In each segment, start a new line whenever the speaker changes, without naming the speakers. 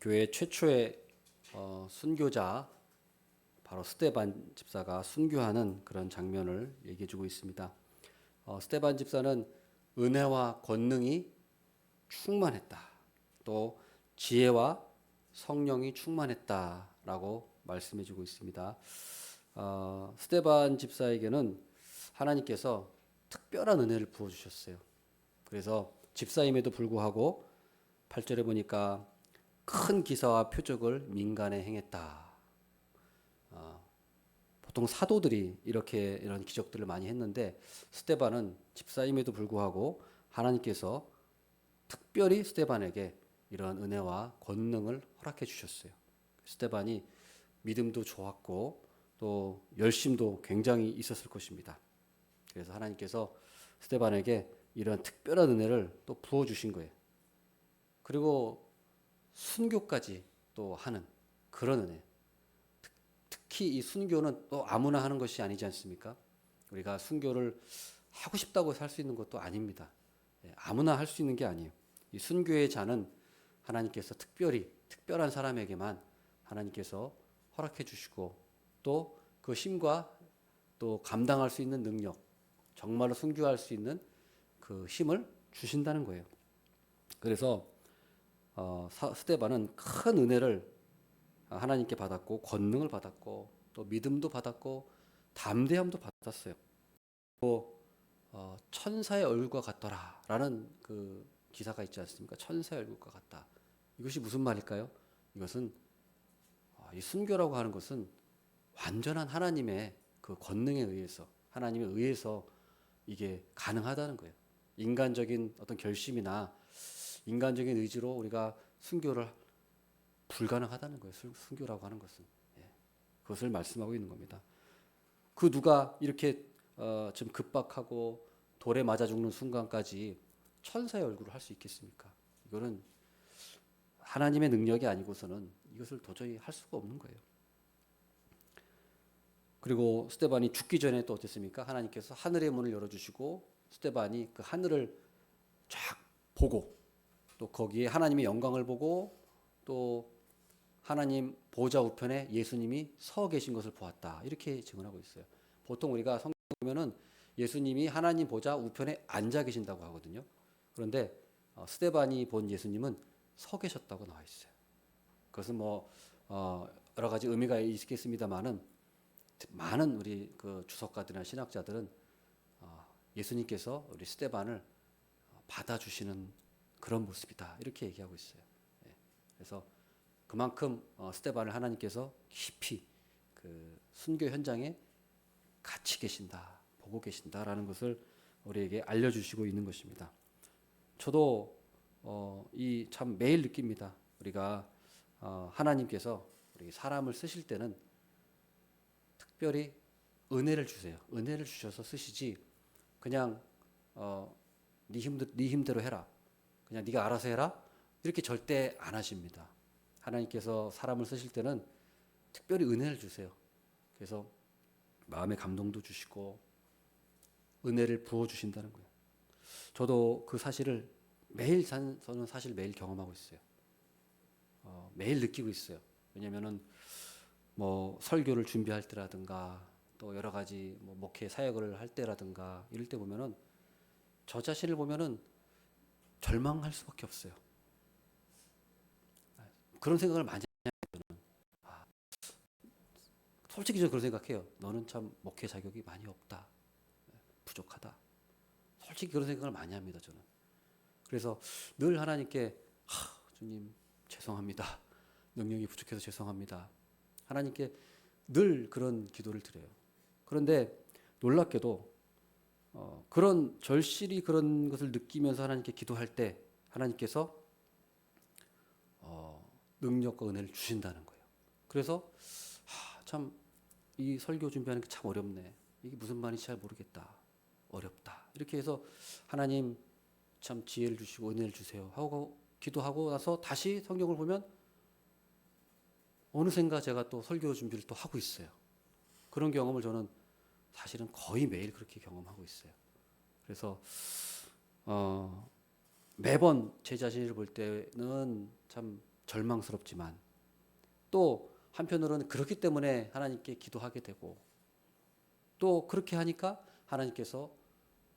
교회 최초의 순교자 바로 스데반 집사가 순교하는 그런 장면을 얘기해주고 있습니다. 스데반 집사는 은혜와 권능이 충만했다. 또 지혜와 성령이 충만했다라고 말씀해주고 있습니다. 스데반 집사에게는 하나님께서 특별한 은혜를 부어주셨어요. 그래서 집사임에도 불구하고 8절에 보니까 큰 기사와 표적을 민간에 행했다. 보통 사도들이 이런 기적들을 많이 했는데 스데반은 집사임에도 불구하고 하나님께서 특별히 스데반에게 이런 은혜와 권능을 허락해 주셨어요. 스데반이 믿음도 좋았고 또 열심도 굉장히 있었을 것입니다. 그래서 하나님께서 스데반에게 이런 특별한 은혜를 또 부어 주신 거예요. 그리고 순교까지 또 하는 그런 은혜. 특히 이 순교는 또 아무나 하는 것이 아니지 않습니까? 우리가 순교를 하고 싶다고 할 수 있는 것도 아닙니다. 아무나 할 수 있는 게 아니에요. 이 순교의 잔은 하나님께서 특별한 사람에게만 하나님께서 허락해 주시고 또 그 힘과 또 감당할 수 있는 능력, 정말로 순교할 수 있는 그 힘을 주신다는 거예요. 그래서 스데반은 큰 은혜를 하나님께 받았고 권능을 받았고 또 믿음도 받았고 담대함도 받았어요. 또 천사의 얼굴과 같더라라는 그 기사가 있지 않습니까? 천사의 얼굴과 같다. 이것이 무슨 말일까요? 이것은 이 순교라고 하는 것은 완전한 하나님의 그 권능에 의해서 하나님에 의해서 이게 가능하다는 거예요. 인간적인 어떤 결심이나 인간적인 의지로 우리가 순교를 불가능하다는 거예요. 순교라고 하는 것은. 그것을 말씀하고 있는 겁니다. 그 누가 이렇게 좀 급박하고 돌에 맞아 죽는 순간까지 천사의 얼굴을 할 수 있겠습니까? 이거는 하나님의 능력이 아니고서는 이것을 도저히 할 수가 없는 거예요. 그리고 스데반이 죽기 전에 또 어땠습니까? 하나님께서 하늘의 문을 열어주시고 스데반이 그 하늘을 쫙 보고 또 거기에 하나님의 영광을 보고 또 하나님 보좌 우편에 예수님이 서 계신 것을 보았다. 이렇게 증언하고 있어요. 보통 우리가 성경 보면은 예수님이 하나님 보좌 우편에 앉아 계신다고 하거든요. 그런데 스데반이 본 예수님은 서 계셨다고 나와 있어요. 그것은 여러 가지 의미가 있겠습니다만은 많은 우리 그 주석가들이나 신학자들은 예수님께서 우리 스데반을 받아주시는 그런 모습이다. 이렇게 얘기하고 있어요. 그래서 그만큼 스데반을 하나님께서 깊이 그 순교 현장에 같이 계신다, 보고 계신다라는 것을 우리에게 알려주시고 있는 것입니다. 저도 이 참 매일 느낍니다. 우리가 하나님께서 우리 사람을 쓰실 때는 특별히 은혜를 주세요. 은혜를 주셔서 쓰시지 그냥 네 힘대로 해라. 그냥 네가 알아서 해라. 이렇게 절대 안 하십니다. 하나님께서 사람을 쓰실 때는 특별히 은혜를 주세요. 그래서 마음의 감동도 주시고 은혜를 부어 주신다는 거예요. 저도 그 사실을 저는 사실 매일 경험하고 있어요. 매일 느끼고 있어요. 왜냐면은 설교를 준비할 때라든가 또 여러 가지 목회 사역을 할 때라든가 이럴 때 보면은 저 자신을 보면은 절망할 수밖에 없어요. 그런 생각을 많이 해요. 솔직히 저는 그런 생각해요. 너는 참 목회 자격이 많이 없다. 부족하다. 솔직히 그런 생각을 많이 합니다. 저는. 그래서 늘 하나님께 주님 죄송합니다. 능력이 부족해서 죄송합니다. 하나님께 늘 그런 기도를 드려요. 그런데 놀랍게도 그런 절실히 그런 것을 느끼면서 하나님께 기도할 때 하나님께서 능력과 은혜를 주신다는 거예요. 그래서 참 이 설교 준비하는 게 참 어렵네. 이게 무슨 말인지 잘 모르겠다. 어렵다. 이렇게 해서 하나님 참 지혜를 주시고 은혜를 주세요 하고 기도하고 나서 다시 성경을 보면 어느샌가 제가 또 설교 준비를 또 하고 있어요. 그런 경험을 저는 사실은 거의 매일 그렇게 경험하고 있어요. 그래서 매번 제 자신을 볼 때는 참 절망스럽지만 또 한편으로는 그렇기 때문에 하나님께 기도하게 되고 또 그렇게 하니까 하나님께서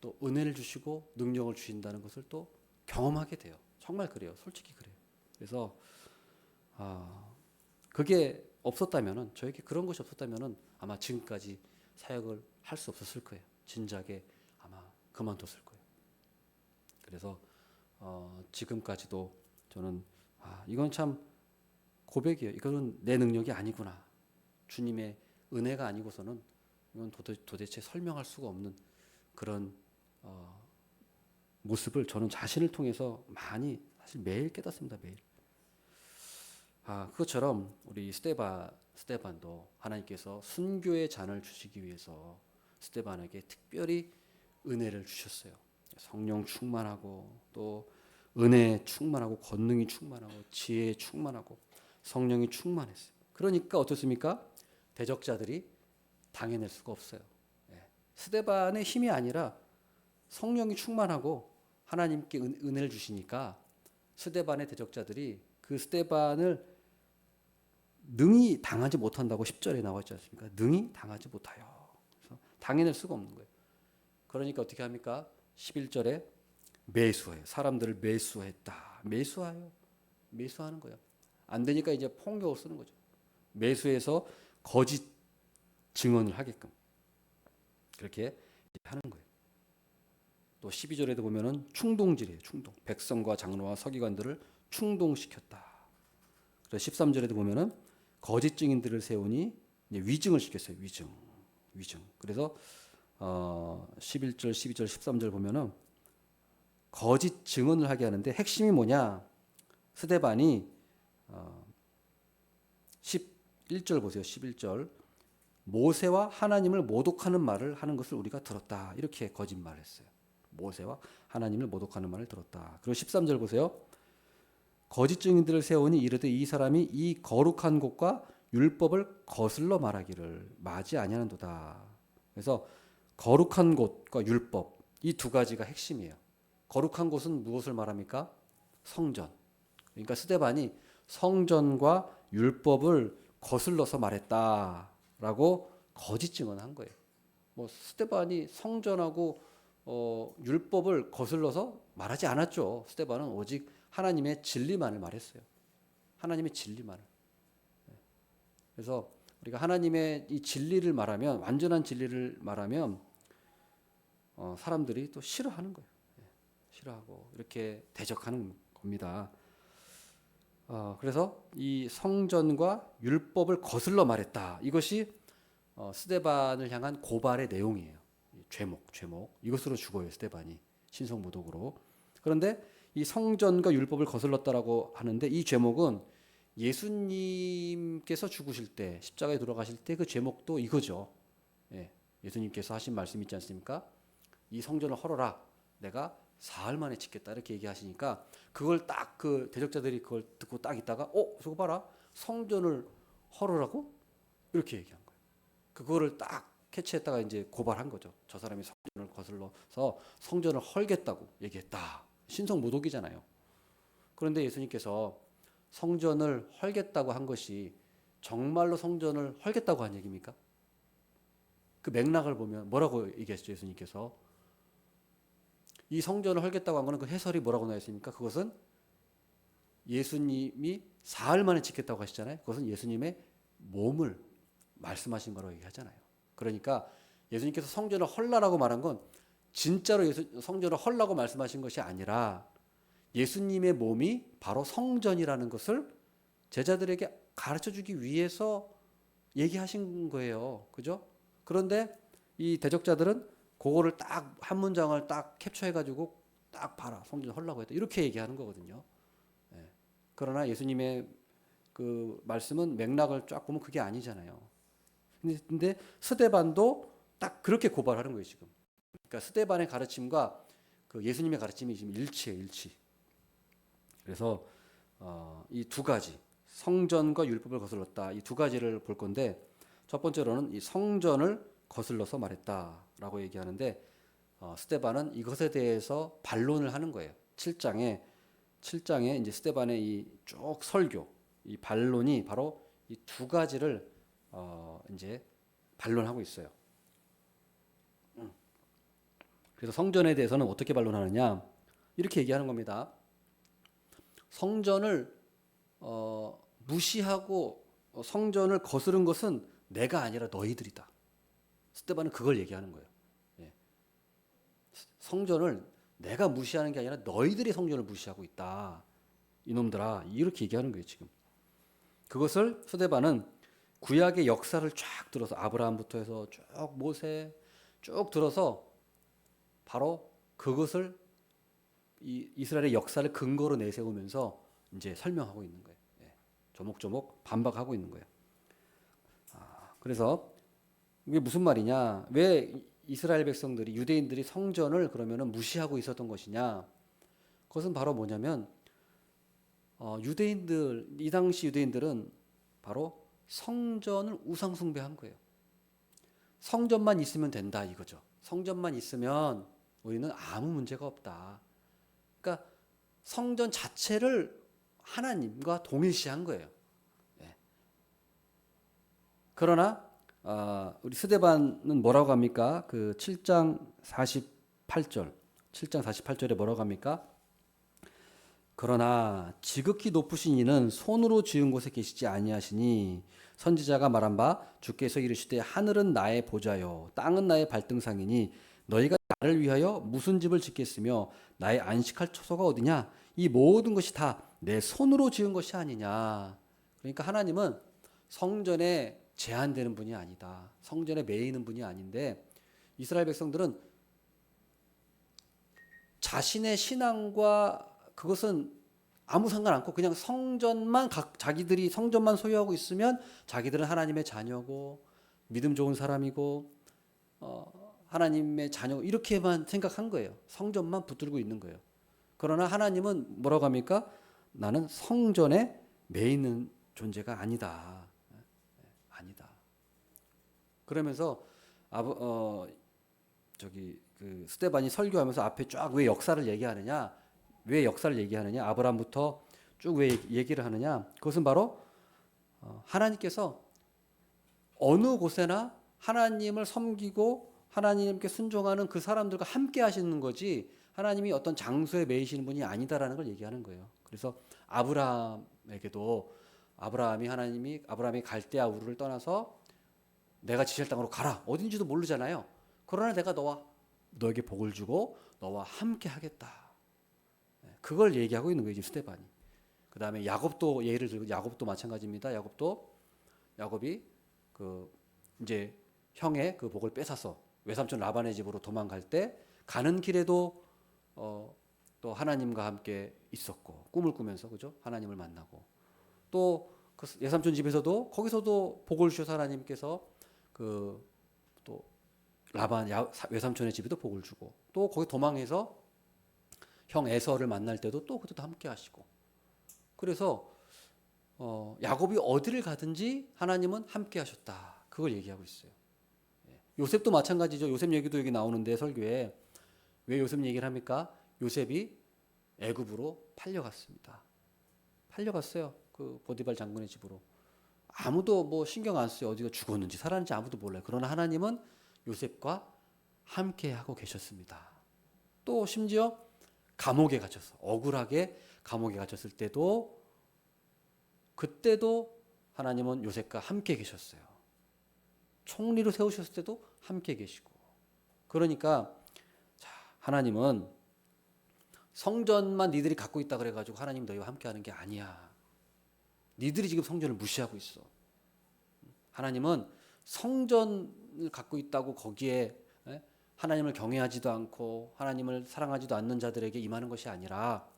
또 은혜를 주시고 능력을 주신다는 것을 또 경험하게 돼요. 정말 그래요. 솔직히 그래요. 그래서 그게 없었다면은 저에게 그런 것이 없었다면은 아마 지금까지 사역을 할 수 없었을 거예요. 진작에 아마 그만뒀을 거예요. 그래서 지금까지도 저는 이건 참 고백이에요. 이거는 내 능력이 아니구나. 주님의 은혜가 아니고서는 이건 도대체 설명할 수가 없는 그런 모습을 저는 자신을 통해서 많이 사실 매일 깨닫습니다. 매일. 그것처럼 우리 스데반도 하나님께서 순교의 잔을 주시기 위해서 스데반에게 특별히 은혜를 주셨어요. 성령 충만하고 또 은혜 충만하고 권능이 충만하고 지혜에 충만하고 성령이 충만했어요. 그러니까 어떻습니까? 대적자들이 당해낼 수가 없어요. 스데반의 힘이 아니라 성령이 충만하고 하나님께 은혜를 주시니까 스데반의 대적자들이 그 스데반을 능히 당하지 못한다고 10절에 나와 있지 않습니까? 능히 당하지 못하여. 그래서 당해낼 수가 없는 거예요. 그러니까 어떻게 합니까? 11절에 매수해요. 사람들을 매수했다. 매수하여. 매수하는 거예요. 안 되니까 이제 폭력을 쓰는 거죠. 매수해서 거짓 증언을 하게끔. 그렇게 하는 거예요. 또 12절에도 보면은 충동질이에요. 충동. 백성과 장로와 서기관들을 충동시켰다. 그래서 13절에도 보면은 거짓 증인들을 세우니 위증을 시켰어요. 위증. 그래서 11절, 12절, 13절 보면은 거짓 증언을 하게 하는데 핵심이 뭐냐? 스데반이 11절 보세요. 11절. 모세와 하나님을 모독하는 말을 하는 것을 우리가 들었다. 이렇게 거짓말을 했어요. 모세와 하나님을 모독하는 말을 들었다. 그리고 13절 보세요. 거짓 증인들을 세우니 이르되 이 사람이 이 거룩한 곳과 율법을 거슬러 말하기를 마지 아니하는도다. 그래서 거룩한 곳과 율법 이 두 가지가 핵심이에요. 거룩한 곳은 무엇을 말합니까? 성전. 그러니까 스데반이 성전과 율법을 거슬러서 말했다라고 거짓 증언한 거예요. 뭐 스데반이 성전하고 율법을 거슬러서 말하지 않았죠. 스데반은 오직 하나님의 진리만을 말했어요. 하나님의 진리만을. 그래서 우리가 하나님의 이 진리를 말하면 완전한 진리를 말하면 사람들이 또 싫어하는 거예요. 싫어하고 이렇게 대적하는 겁니다. 그래서 이 성전과 율법을 거슬러 말했다. 이것이 스데반을 향한 고발의 내용이에요. 죄목 이것으로 죽어요. 스데반이 신성모독으로. 그런데 이 성전과 율법을 거슬렀다라고 하는데 이 죄목은 예수님께서 죽으실 때 십자가에 돌아가실 때 그 죄목도 이거죠. 예수님께서 하신 말씀 있지 않습니까? 이 성전을 헐어라. 내가 사흘 만에 짓겠다. 이렇게 얘기하시니까 그걸 딱 그 대적자들이 그걸 듣고 딱 있다가 저거 봐라. 성전을 헐으라고? 이렇게 얘기한 거예요. 그거를 딱 캐치했다가 이제 고발한 거죠. 저 사람이 성전을 거슬러서 성전을 헐겠다고 얘기했다. 신성모독이잖아요. 그런데 예수님께서 성전을 헐겠다고 한 것이 정말로 성전을 헐겠다고 한 얘기입니까? 그 맥락을 보면 뭐라고 얘기하시죠? 예수님께서 이 성전을 헐겠다고 한 거는 그 해설이 뭐라고 나와 있습니까? 그것은 예수님이 사흘 만에 짓겠다고 하시잖아요. 그것은 예수님의 몸을 말씀하신 거라고 얘기하잖아요. 그러니까 예수님께서 성전을 헐라라고 말한 건 진짜로 성전을 헐라고 말씀하신 것이 아니라 예수님의 몸이 바로 성전이라는 것을 제자들에게 가르쳐 주기 위해서 얘기하신 거예요. 그죠? 그런데 이 대적자들은 그거를 딱 한 문장을 딱 캡처해 가지고 딱 봐라. 성전 헐라고 했다. 이렇게 얘기하는 거거든요. 그러나 예수님의 그 말씀은 맥락을 쫙 보면 그게 아니잖아요. 근데 스데반도 딱 그렇게 고발하는 거예요, 지금. 그러니까 스데반의 가르침과 그 예수님의 가르침이 지금 일치해요, 일치. 그래서 이 두 가지 성전과 율법을 거슬렀다. 이 두 가지를 볼 건데 첫 번째로는 이 성전을 거슬러서 말했다라고 얘기하는데 스데반은 이것에 대해서 반론을 하는 거예요. 7장에 7장에 이제 스데반의 이 쭉 설교, 이 반론이 바로 이 두 가지를 이제 반론하고 있어요. 그래서 성전에 대해서는 어떻게 반론하느냐? 이렇게 얘기하는 겁니다. 성전을 무시하고 성전을 거스른 것은 내가 아니라 너희들이다. 스데반은 그걸 얘기하는 거예요. 예. 성전을 내가 무시하는 게 아니라 너희들이 성전을 무시하고 있다. 이놈들아, 이렇게 얘기하는 거예요, 지금. 그것을 스데반은 구약의 역사를 쫙 들어서 아브라함부터 해서 쭉 모세 쭉 들어서 바로 그것을 이스라엘의 역사를 근거로 내세우면서 이제 설명하고 있는 거예요. 예. 조목조목 반박하고 있는 거예요. 그래서 이게 무슨 말이냐? 왜 이스라엘 백성들이 유대인들이 성전을 그러면은 무시하고 있었던 것이냐? 그것은 바로 뭐냐면 유대인들 이 당시 유대인들은 바로 성전을 우상 숭배한 거예요. 성전만 있으면 된다 이거죠. 성전만 있으면 우리는 아무 문제가 없다. 그러니까 성전 자체를 하나님과 동일시한 거예요. 예. 그러나 우리 스데반은 뭐라고 합니까? 그 7장 48절에 뭐라고 합니까? 그러나 지극히 높으신 이는 손으로 지은 곳에 계시지 아니하시니 선지자가 말한 바 주께서 이르시되 하늘은 나의 보좌요 땅은 나의 발등상이니 너희가 나를 위하여 무슨 집을 짓겠으며 나의 안식할 처소가 어디냐? 이 모든 것이 다 내 손으로 지은 것이 아니냐. 그러니까 하나님은 성전에 제한되는 분이 아니다. 성전에 매이는 분이 아닌데 이스라엘 백성들은 자신의 신앙과 그것은 아무 상관 않고 그냥 성전만 자기들이 성전만 소유하고 있으면 자기들은 하나님의 자녀고 믿음 좋은 사람이고 하나님의 자녀 이렇게만 생각한 거예요. 성전만 붙들고 있는 거예요. 그러나 하나님은 뭐라고 합니까? 나는 성전에 매이는 존재가 아니다. 아니다. 그러면서 그 스데반이 설교하면서 앞에 쫙 왜 역사를 얘기하느냐? 왜 역사를 얘기하느냐? 아브라함부터 쭉 왜 얘기를 하느냐? 그것은 바로 하나님께서 어느 곳에나 하나님을 섬기고 하나님께 순종하는 그 사람들과 함께 하시는 거지 하나님이 어떤 장소에 매이시는 분이 아니다라는 걸 얘기하는 거예요. 그래서 아브라함에게도 하나님이 갈대아 우르를 떠나서 내가 지시할 땅으로 가라. 어딘지도 모르잖아요. 그러나 내가 너에게 복을 주고 너와 함께 하겠다. 그걸 얘기하고 있는 거예요, 지금 스데반이. 그다음에 야곱도 예를 들고 야곱도 마찬가지입니다. 야곱이 그 이제 형의 그 복을 뺏어서 외삼촌 라반의 집으로 도망갈 때 가는 길에도 또 하나님과 함께 있었고 꿈을 꾸면서 그죠? 하나님을 만나고 또 그 외삼촌 집에서도 거기서도 복을 주셔서 하나님께서 그 또 라반 외삼촌의 집에도 복을 주고 또 거기 도망해서 형 에서를 만날 때도 또 그때도 함께 하시고 그래서 야곱이 어디를 가든지 하나님은 함께 하셨다. 그걸 얘기하고 있어요. 요셉도 마찬가지죠. 요셉 얘기도 여기 나오는데 설교에 왜 요셉 얘기를 합니까? 요셉이 애굽으로 팔려갔습니다. 팔려갔어요. 그 보디발 장군의 집으로. 아무도 뭐 신경 안 써요. 어디가 죽었는지 살았는지 아무도 몰라요. 그러나 하나님은 요셉과 함께 하고 계셨습니다. 또 심지어 감옥에 갇혔어. 억울하게 감옥에 갇혔을 때도 그때도 하나님은 요셉과 함께 계셨어요. 총리로 세우셨을 때도 함께 계시고. 그러니까 하나님은 성전만 니들이 갖고 있다 그래가지고 하나님 너희와 함께하는 게 아니야. 니들이 지금 성전을 무시하고 있어. 하나님은 성전을 갖고 있다고 거기에 하나님을 경외하지도 않고 하나님을 사랑하지도 않는 자들에게 임하는 것이 아니라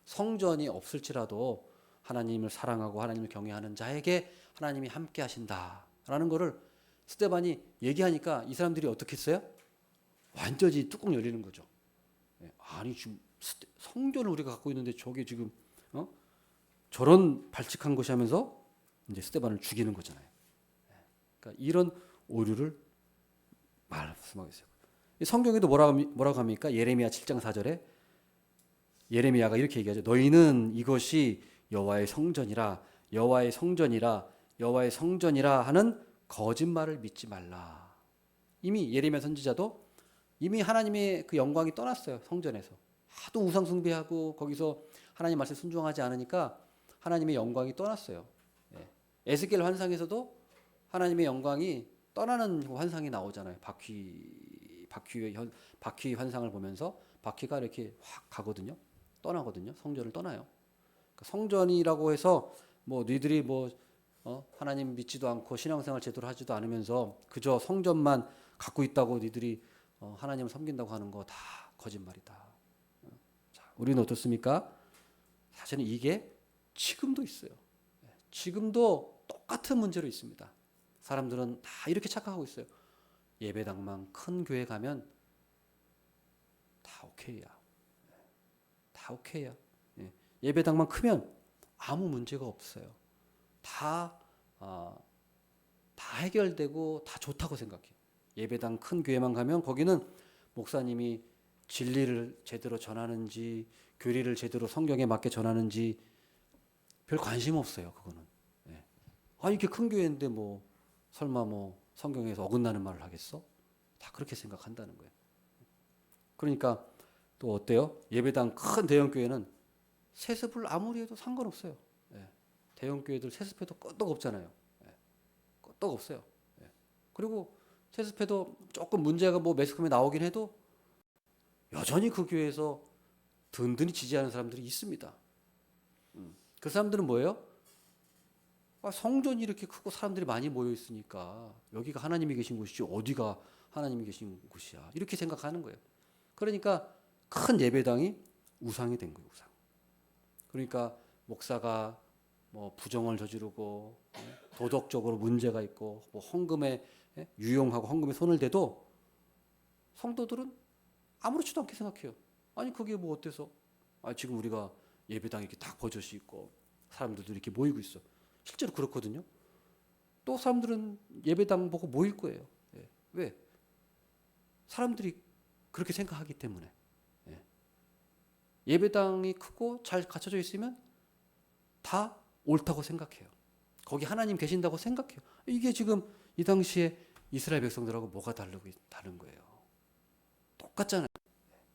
성전이 없을지라도 하나님을 사랑하고 하나님을 경외하는 자에게 하나님이 함께 하신다라는 것을 스데반이 얘기하니까 이 사람들이 어떻게 했어요? 완전히 뚜껑 열리는 거죠. 아니 지금 성전을 우리가 갖고 있는데 저게 지금 저런 발칙한 것이 하면서 이제 스데반을 죽이는 거잖아요. 그러니까 이런 오류를 말씀하고 있어요. 성경에도 뭐라고 합니까? 예레미야 7장 4절에 예레미야가 이렇게 얘기하죠. 너희는 이것이 여호와의 성전이라, 여호와의 성전이라, 여호와의 성전이라 하는 거짓말을 믿지 말라. 이미 예레미야 선지자도 이미 하나님의 그 영광이 떠났어요. 성전에서 하도 우상 숭배하고 거기서 하나님 말씀 순종하지 않으니까 하나님의 영광이 떠났어요. 예. 에스겔 환상에서도 하나님의 영광이 떠나는 환상이 나오잖아요. 바퀴 환상을 보면서 바퀴가 이렇게 확 가거든요. 떠나거든요. 성전을 떠나요. 그러니까 성전이라고 해서 뭐 너희들이 뭐 하나님 믿지도 않고 신앙생활 제대로 하지도 않으면서 그저 성전만 갖고 있다고 너희들이 하나님을 섬긴다고 하는 거 다 거짓말이다. 자, 우리는 어떻습니까? 사실은 이게 지금도 있어요. 지금도 똑같은 문제로 있습니다. 사람들은 다 이렇게 착각하고 있어요. 예배당만 큰 교회 가면 다 오케이야. 다 오케이야. 예배당만 크면 아무 문제가 없어요. 다 해결되고 다 좋다고 생각해요. 예배당 큰 교회만 가면 거기는 목사님이 진리를 제대로 전하는지 교리를 제대로 성경에 맞게 전하는지 별 관심 없어요. 그거는. 이렇게 큰 교회인데 뭐 설마 뭐 성경에서 어긋나는 말을 하겠어? 다 그렇게 생각한다는 거예요. 그러니까 또 어때요? 예배당 큰 대형 교회는 세습을 아무리 해도 상관없어요. 대형 교회들 세습해도 끄떡 없잖아요. 끄떡 없어요. 그리고 세습해도 조금 문제가 뭐 매스컴에 나오긴 해도 여전히 그 교회에서 든든히 지지하는 사람들이 있습니다. 그 사람들은 뭐예요? 성전이 이렇게 크고 사람들이 많이 모여 있으니까 여기가 하나님이 계신 곳이지 어디가 하나님이 계신 곳이야. 이렇게 생각하는 거예요. 그러니까 큰 예배당이 우상이 된 거예요. 우상. 그러니까 목사가 뭐 부정을 저지르고 도덕적으로 문제가 있고 뭐 헌금에 유용하고 헌금에 손을 대도 성도들은 아무렇지도 않게 생각해요. 아니 그게 뭐 어때서? 지금 우리가 예배당에 이렇게 딱 버젓이 있고 사람들도 이렇게 모이고 있어. 실제로 그렇거든요. 또 사람들은 예배당 보고 모일 거예요. 왜? 사람들이 그렇게 생각하기 때문에. 예배당이 크고 잘 갖춰져 있으면 다 옳다고 생각해요. 거기 하나님 계신다고 생각해요. 이게 지금 이 당시에 이스라엘 백성들하고 뭐가 다른 거예요. 똑같잖아요.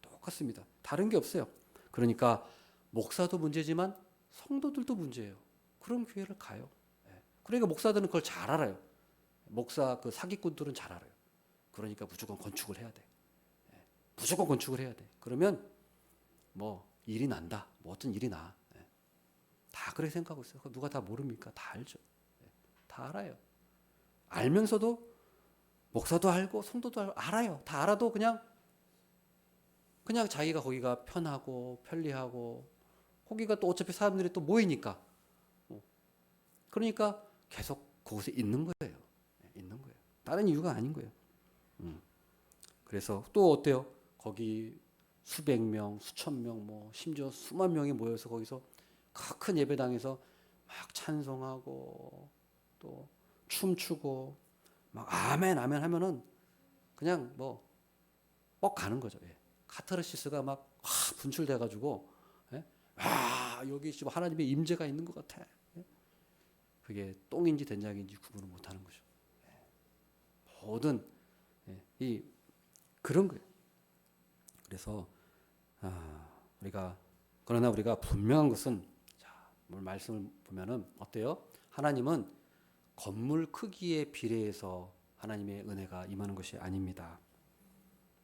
똑같습니다. 다른 게 없어요. 그러니까 목사도 문제지만 성도들도 문제예요. 그런 교회를 가요. 그러니까 목사들은 그걸 잘 알아요. 목사 그 사기꾼들은 잘 알아요. 그러니까 무조건 건축을 해야 돼. 무조건 건축을 해야 돼. 그러면 뭐 일이 난다. 뭐 어떤 일이 나. 다 그렇게 생각하고 있어요. 누가 다 모릅니까? 다 알죠. 다 알아요. 알면서도 목사도 알고 성도도 알아요. 다 알아도 그냥 자기가 거기가 편하고 편리하고 거기가 또 어차피 사람들이 또 모이니까 그러니까 계속 그곳에 있는 거예요. 있는 거예요. 다른 이유가 아닌 거예요. 그래서 또 어때요? 거기 수백 명, 수천 명, 뭐 심지어 수만 명이 모여서 거기서 큰 예배당에서 막 찬송하고 또 춤추고 막 아멘 아멘 하면은 그냥 뭐 뻑 가는 거죠. 카타르시스가 막 분출돼가지고 여기 지금 하나님의 임재가 있는 것 같아. 그게 똥인지 된장인지 구분을 못하는 거죠. 모든 이 그런 거예요. 그래서 그러나 우리가 분명한 것은 오늘 말씀을 보면은 어때요? 하나님은 건물 크기에 비례해서 하나님의 은혜가 임하는 것이 아닙니다.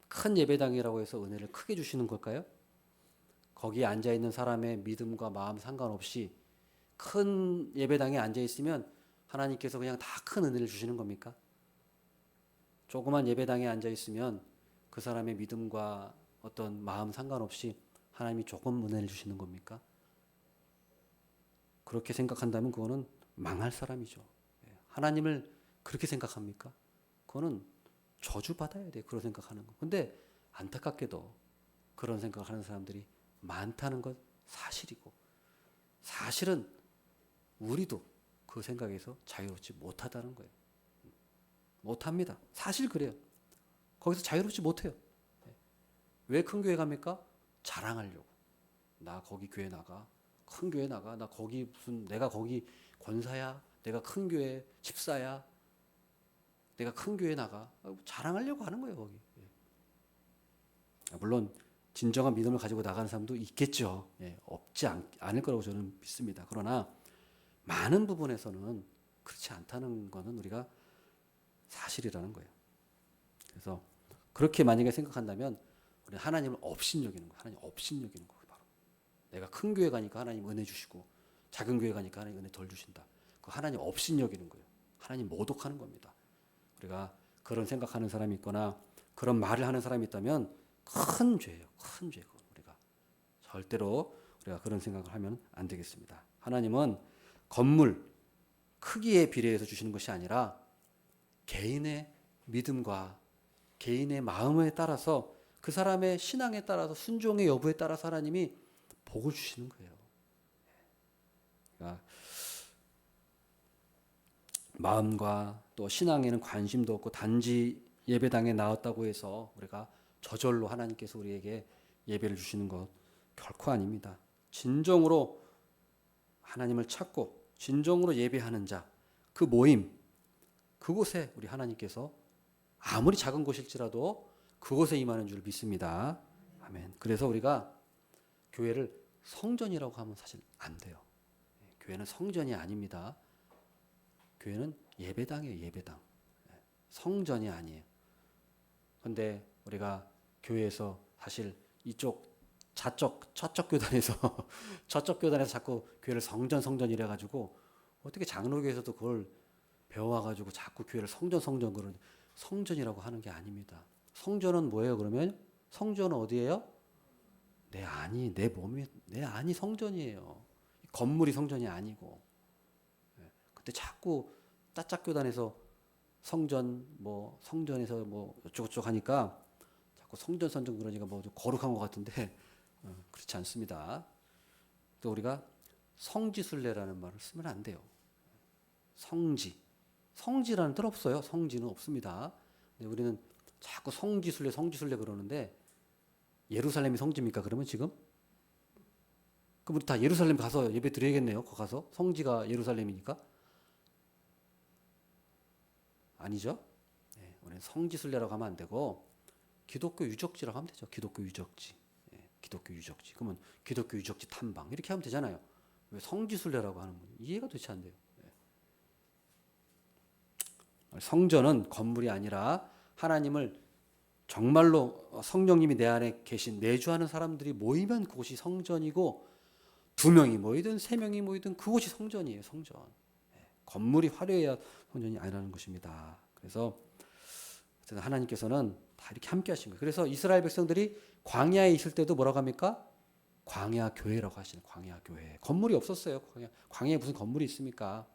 큰 예배당이라고 해서 은혜를 크게 주시는 걸까요? 거기에 앉아 있는 사람의 믿음과 마음 상관없이 큰 예배당에 앉아 있으면 하나님께서 그냥 다 큰 은혜를 주시는 겁니까? 조그만 예배당에 앉아 있으면 그 사람의 믿음과 어떤 마음 상관없이 하나님이 조금 은혜를 주시는 겁니까? 그렇게 생각한다면 그거는 망할 사람이죠. 하나님을 그렇게 생각합니까? 그거는 저주받아야 돼. 그런 생각하는 거. 근데 안타깝게도 그런 생각하는 사람들이 많다는 건 사실이고 사실은 우리도 그 생각에서 자유롭지 못하다는 거예요. 못합니다. 사실 그래요. 거기서 자유롭지 못해요. 왜 큰 교회 갑니까? 자랑하려고. 나 거기 교회 나가. 큰 교회 나가. 나 거기 무슨 내가 거기 권사야. 내가 큰 교회 집사야. 내가 큰 교회 나가. 자랑하려고 하는 거예요, 거기. 물론 진정한 믿음을 가지고 나가는 사람도 있겠죠. 없지 않을 거라고 저는 믿습니다. 그러나 많은 부분에서는 그렇지 않다는 것은 우리가 사실이라는 거예요. 그래서 그렇게 만약에 생각한다면 우리는 하나님을 업신여기는 거예요. 하나님 업신여기는 거예요. 바로 내가 큰 교회 가니까 하나님 은혜 주시고 작은 교회 가니까 하나님 은혜 덜 주신다. 그 하나님 업신여기는 거예요. 하나님 모독하는 겁니다. 우리가 그런 생각하는 사람이 있거나 그런 말을 하는 사람이 있다면 큰 죄예요. 큰 죄고 우리가 절대로 우리가 그런 생각을 하면 안 되겠습니다. 하나님은 건물 크기에 비례해서 주시는 것이 아니라 개인의 믿음과 개인의 마음에 따라서 그 사람의 신앙에 따라서 순종의 여부에 따라서 하나님이 복을 주시는 거예요. 그러니까 마음과 또 신앙에는 관심도 없고 단지 예배당에 나왔다고 해서 우리가 저절로 하나님께서 우리에게 예배를 주시는 것 결코 아닙니다. 진정으로 하나님을 찾고 진정으로 예배하는 자, 그 모임, 그곳에 우리 하나님께서 아무리 작은 곳일지라도 그곳에 임하는 줄 믿습니다. 아멘. 그래서 우리가 교회를 성전이라고 하면 사실 안 돼요. 교회는 성전이 아닙니다. 교회는 예배당이에요, 예배당. 성전이 아니에요. 그런데 우리가 교회에서 사실 이쪽 저쪽 교단에서 저쪽 교단에서 자꾸 교회를 성전 이래 가지고 어떻게 장로교에서도 그걸 배워와가지고 자꾸 교회를 성전 그런 성전이라고 하는 게 아닙니다. 성전은 뭐예요? 그러면 성전은 어디예요? 내 안이, 내 몸이, 내 안이 성전이에요. 건물이 성전이 아니고. 근데 자꾸 따짝교단에서 성전에서 뭐 어쩌고저쩌고 하니까 자꾸 성전 그러니까 뭐 좀 거룩한 것 같은데 그렇지 않습니다. 또 우리가 성지순례라는 말을 쓰면 안 돼요. 성지라는 뜻 없어요. 성지는 없습니다. 근데 우리는 자꾸 성지순례 그러는데 예루살렘이 성지입니까? 그러면 지금? 그럼 우리 다 예루살렘 가서 예배 드려야겠네요. 거기 가서 성지가 예루살렘이니까 아니죠. 네, 우리는 성지순례라고 하면 안 되고 기독교 유적지라고 하면 되죠. 기독교 유적지. 기독교 유적지. 그러면 기독교 유적지 탐방 이렇게 하면 되잖아요. 왜 성지순례라고 하는 건 이해가 도대체 안 돼요. 성전은 건물이 아니라 하나님을 정말로 성령님이 내 안에 계신 내주하는 사람들이 모이면 그곳이 성전이고 2명이 모이든 3명이 모이든 그곳이 성전이에요. 성전. 건물이 화려해야 성전이 아니라는 것입니다. 그래서 하나님께서는 다 이렇게 함께 하신 거예요. 그래서 이스라엘 백성들이 광야에 있을 때도 뭐라고 합니까? 광야 교회라고 하시는 광야 교회. 건물이 없었어요. 광야에 무슨 건물이 있습니까?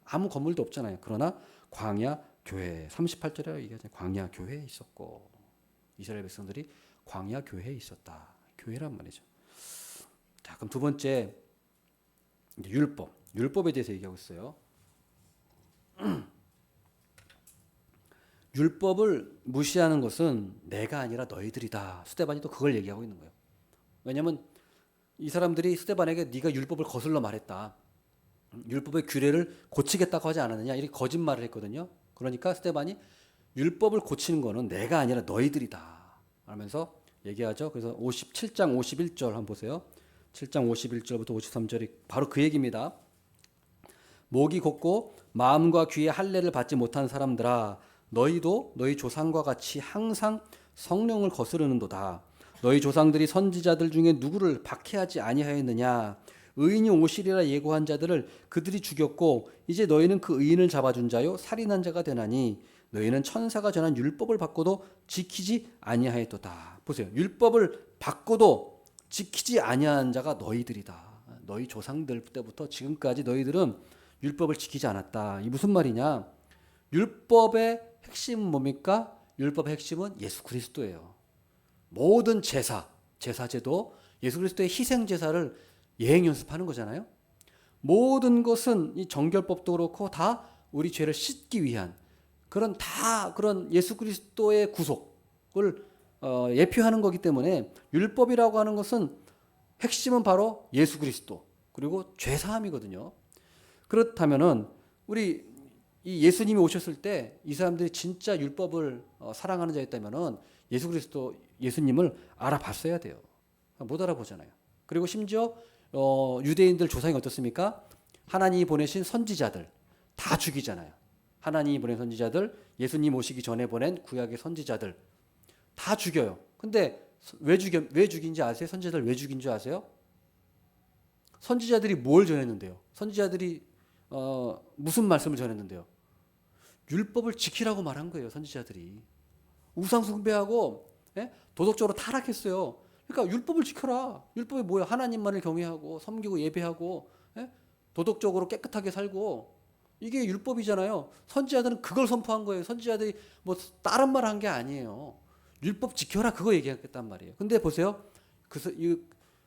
아무 건물도 없잖아요. 그러나 광야 교회 38절에 얘기하잖아요. 광야 교회에 있었고 이스라엘 백성들이 광야 교회에 있었다. 교회란 말이죠. 자, 그럼 두 번째 율법에 대해서 얘기하고 있어요. 율법을 무시하는 것은 내가 아니라 너희들이다. 스데반이 또 그걸 얘기하고 있는 거예요. 왜냐하면 이 사람들이 스데반에게 네가 율법을 거슬러 말했다. 율법의 규례를 고치겠다고 하지 않았느냐 이렇게 거짓말을 했거든요. 그러니까 스데반이 율법을 고치는 거는 내가 아니라 너희들이다 하면서 얘기하죠. 그래서 7장 51절 한번 보세요. 7장 51절부터 53절이 바로 그 얘기입니다. 목이 곧고 마음과 귀에 할례를 받지 못한 사람들아 너희도 너희 조상과 같이 항상 성령을 거스르는도다. 너희 조상들이 선지자들 중에 누구를 박해하지 아니하였느냐. 의인이 오시리라 예고한 자들을 그들이 죽였고 이제 너희는 그 의인을 잡아준 자요 살인한 자가 되나니 너희는 천사가 전한 율법을 받고도 지키지 아니하였도다. 보세요. 율법을 받고도 지키지 아니한 자가 너희들이다. 너희 조상들 때부터 지금까지 너희들은 율법을 지키지 않았다. 이 무슨 말이냐? 율법의 핵심은 뭡니까? 율법의 핵심은 예수 그리스도예요. 모든 제사제도 예수 그리스도의 희생 제사를 예행 연습하는 거잖아요. 모든 것은 이 정결법도 그렇고 다 우리 죄를 씻기 위한 그런 예수 그리스도의 구속을 예표하는 거기 때문에 율법이라고 하는 것은 핵심은 바로 예수 그리스도 그리고 죄 사함이거든요. 그렇다면은 우리 이 예수님이 오셨을 때 이 사람들이 진짜 율법을 사랑하는 자였다면은 예수 그리스도 예수님을 알아봤어야 돼요. 못 알아보잖아요. 그리고 심지어 유대인들 조상이 어떻습니까? 하나님이 보내신 선지자들 다 죽이잖아요. 하나님이 보낸 선지자들, 예수님 오시기 전에 보낸 구약의 선지자들 다 죽여요. 근데 왜 죽인지 아세요? 선지자들 왜 죽인 줄 아세요? 선지자들이 뭘 전했는데요? 선지자들이 무슨 말씀을 전했는데요? 율법을 지키라고 말한 거예요. 선지자들이 우상 숭배하고 도덕적으로 타락했어요. 그러니까 율법을 지켜라. 율법이 뭐야? 하나님만을 경외하고 섬기고 예배하고 도덕적으로 깨끗하게 살고 이게 율법이잖아요. 선지자들은 그걸 선포한 거예요. 선지자들이 뭐 다른 말 한 게 아니에요. 율법 지켜라 그거 얘기했단 말이에요. 근데 보세요. 이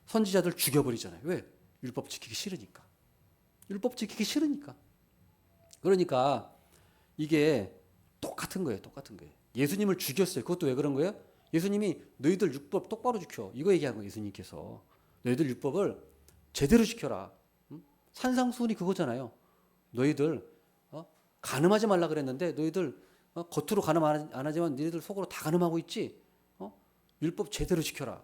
선지자들 죽여버리잖아요. 왜? 율법 지키기 싫으니까. 율법 지키기 싫으니까. 그러니까 이게 똑같은 거예요. 똑같은 거예요. 예수님을 죽였어요. 그것도 왜 그런 거예요? 예수님이 너희들 율법 똑바로 지켜. 이거 얘기한 거예요. 예수님께서. 너희들 율법을 제대로 지켜라. 산상수훈이 그거잖아요. 너희들 간음하지 말라 그랬는데 너희들 겉으로 간음 안 하지만 너희들 속으로 다 간음하고 있지. 율법 제대로 지켜라.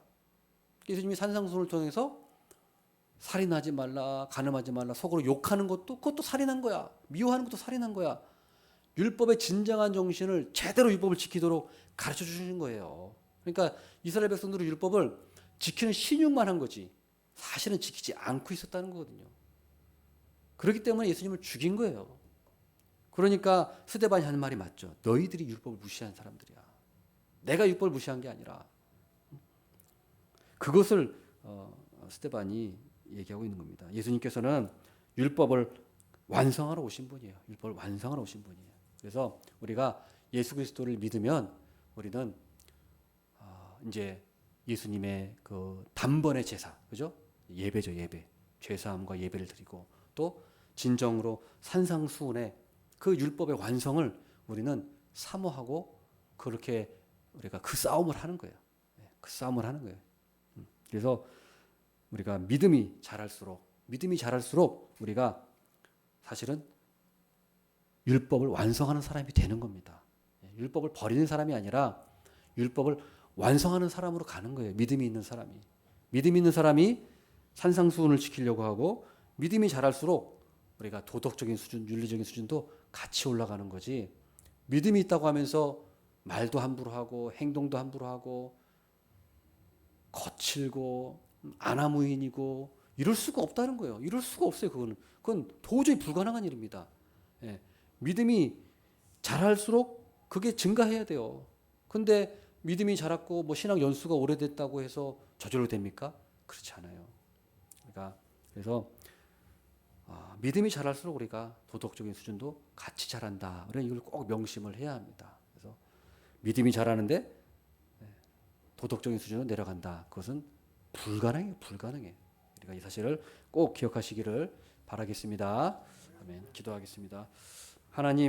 예수님이 산상수훈을 통해서 살인하지 말라, 간음하지 말라, 속으로 욕하는 것도 그것도 살인한 거야. 미워하는 것도 살인한 거야. 율법의 진정한 정신을 제대로 율법을 지키도록 가르쳐 주시는 거예요. 그러니까 이스라엘 백성들은 율법을 지키는 신용만 한 거지 사실은 지키지 않고 있었다는 거거든요. 그렇기 때문에 예수님을 죽인 거예요. 그러니까 스데반이 하는 말이 맞죠. 너희들이 율법을 무시한 사람들이야. 내가 율법을 무시한 게 아니라. 그것을 스데반이 얘기하고 있는 겁니다. 예수님께서는 율법을 완성하러 오신 분이에요. 율법을 완성하러 오신 분이에요. 그래서 우리가 예수 그리스도를 믿으면 우리는 이제 예수님의 그 단번의 제사, 그죠? 예배죠, 예배. 죄사함과 예배를 드리고 또 진정으로 산상수훈의 그 율법의 완성을 우리는 사모하고 그렇게 우리가 그 싸움을 하는 거예요. 그 싸움을 하는 거예요. 그래서 우리가 믿음이 자랄수록 우리가 사실은 율법을 완성하는 사람이 되는 겁니다. 율법을 버리는 사람이 아니라 율법을 완성하는 사람으로 가는 거예요. 믿음이 있는 사람이. 믿음이 있는 사람이 산상수훈을 지키려고 하고 믿음이 자랄수록 우리가 도덕적인 수준, 윤리적인 수준도 같이 올라가는 거지. 믿음이 있다고 하면서 말도 함부로 하고 행동도 함부로 하고 거칠고 안하무인이고 이럴 수가 없다는 거예요. 이럴 수가 없어요. 그건 도저히 불가능한 일입니다. 예. 믿음이 자랄수록 그게 증가해야 돼요. 근데 믿음이 자랐고 뭐 신앙 연수가 오래됐다고 해서 저절로 됩니까? 그렇지 않아요. 그래서 믿음이 자랄수록 우리가 도덕적인 수준도 같이 자란다. 우리는 이걸 꼭 명심을 해야 합니다. 그래서 믿음이 자라는데 도덕적인 수준으로 내려간다. 그것은 불가능해요. 우리가 이 사실을 꼭 기억하시기를 바라겠습니다. 아멘. 기도하겠습니다. 하나님